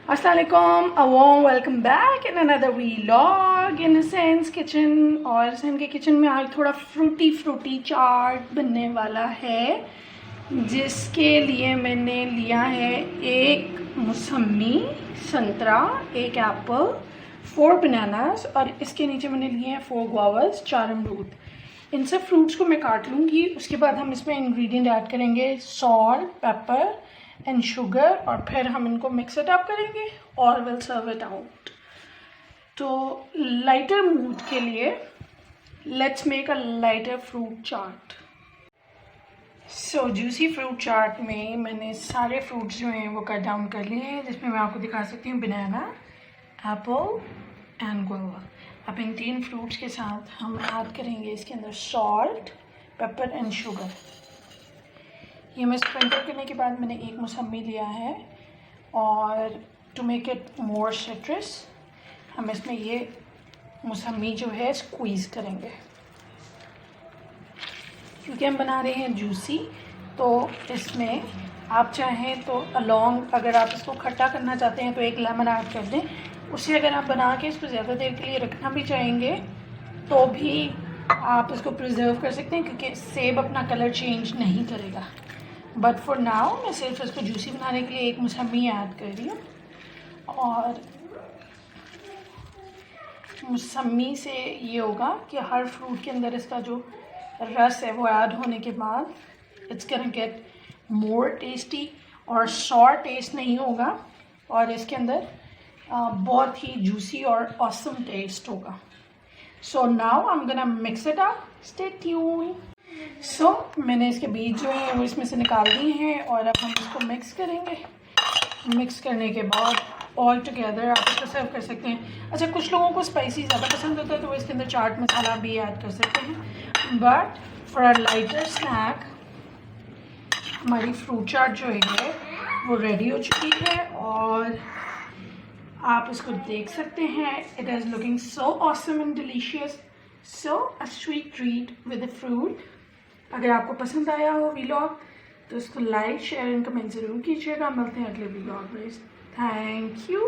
Assalamualaikum, a warm welcome back in another vlog in Sen's kitchen। और सेन के kitchen में आज थोड़ा फ्रूटी चाट बनने वाला है, जिसके लिए मैंने लिया है एक मौसमी, संतरा, एक एप्पल, 4 बनानास और इसके नीचे मैंने लिए हैं 4 गुआवास, 4 अमरूद। इन सब फ्रूट्स को मैं काट लूँगी। उसके बाद हम इसमें इंग्रेडिएंट ऐड करेंगे, सॉल्ट, पेपर एंड शुगर, और फिर हम इनको मिक्स इट अप करेंगे और विल सर्व इट आउट। तो लाइटर मूड के लिए let's make a lighter fruit chaat. So juicy fruit chaat में मैंने सारे फ्रूट्स जो हैं वो कट डाउन कर लिए हैं, जिसमें मैं आपको दिखा सकती हूँ बनाना, एप्पल एंड गुआवा। अब इन 3 फ्रूट्स के साथ हम ऐड करेंगे इसके अंदर सॉल्ट, पेपर एंड शुगर। ये मैं स्प्रिंकल करने के बाद मैंने एक मौसमी लिया है, और to make it more citrus हम इसमें ये मौसमी जो है स्क्वीज़ करेंगे, क्योंकि हम बना रहे हैं जूसी। तो इसमें आप चाहें तो अलोंग, अगर आप इसको खट्टा करना चाहते हैं तो एक लेमन ऐड कर दें। उसे अगर आप बना के इसको ज़्यादा देर के लिए रखना भी चाहेंगे तो भी आप इसको प्रिजर्व कर सकते हैं, क्योंकि सेब अपना कलर चेंज नहीं करेगा। बट फॉर नाउ मैं सिर्फ इसको जूसी बनाने के लिए एक मौसमी ऐड कर रही हूँ, और मौसमी से ये होगा कि हर फ्रूट के अंदर इसका जो रस है वो ऐड होने के बाद it's gonna get more tasty, और सॉर टेस्ट नहीं होगा, और इसके अंदर बहुत ही जूसी और ऑसम टेस्ट होगा। So now I am gonna mix it up, stay tune. So मैंने इसके बीज जो हैं वो इसमें से निकाल दिए हैं, और अब हम इसको मिक्स करेंगे। मिक्स करने के बाद ऑल टुगेदर आप इसको सर्व कर सकते हैं। अच्छा, कुछ लोगों को स्पाइसी ज़्यादा पसंद होता है तो वो इसके अंदर चाट मसाला भी ऐड कर सकते हैं, but for a lighter snack हमारी फ्रूट चाट जो है वो रेडी हो चुकी है, और आप इसको देख सकते हैं। It is looking so awesome and delicious, so a sweet treat with the fruit. अगर आपको पसंद आया हो व्लॉग तो इसको लाइक, शेयर एंड कमेंट ज़रूर कीजिएगा। मिलते हैं अगले व्लॉग में। Thank you.